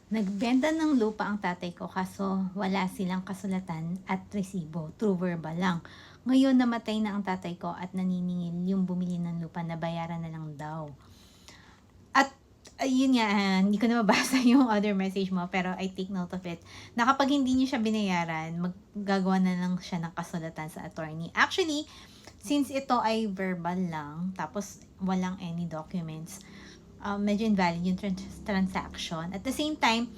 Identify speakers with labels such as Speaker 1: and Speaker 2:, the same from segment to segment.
Speaker 1: Nagbenta ng lupa ang tatay ko kaso wala silang kasulatan at resibo, true verbal lang. Ngayon namatay na ang tatay ko at naniningil yung bumili ng lupa na bayaran na lang daw. At ayun nga, hindi ko na mabasa yung other message mo pero I take note of it na kapag hindi niyo siya binayaran, maggagawa na lang siya ng kasulatan sa attorney. Actually, since ito ay verbal lang, tapos walang any documents, medyo invalid yung transaction. At the same time,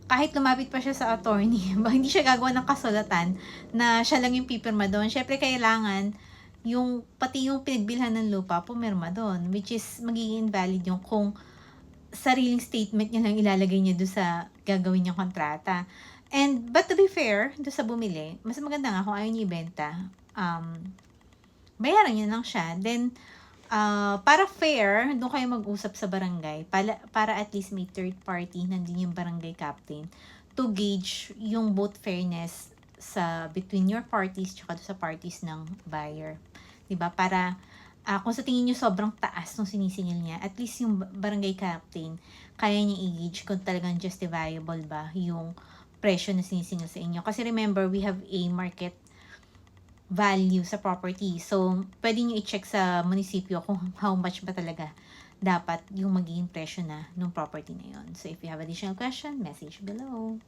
Speaker 1: kahit lumapit pa siya sa attorney, hindi siya gagawa ng kasulatan na siya lang yung pipirma doon. Syempre, kailangan yung pati yung pinagbilhan ng lupa pumirma doon, which is magiging invalid yung kung sariling statement niya lang ilalagay niya doon sa gagawin niyang kontrata. And but to be fair, doon sa bumili, mas maganda nga kung ayaw niya ibenta, bayaran niya lang siya. Then para fair, doon kayo mag-usap sa barangay para at least may third party, nandun yung barangay captain, to gauge yung both fairness sa between your parties tsaka sa parties ng buyer. 'Di ba? Para kung sa tingin niyo sobrang taas ng sinisingil niya, at least yung barangay captain, kaya niya i-gauge kung talagang justifiable ba yung presyo na sinisingil sa inyo. Kasi remember, we have a market value sa property. So, pwede nyo i-check sa munisipyo kung how much ba talaga dapat yung magiging presyo na ng property na yon. So, if you have additional question, message below.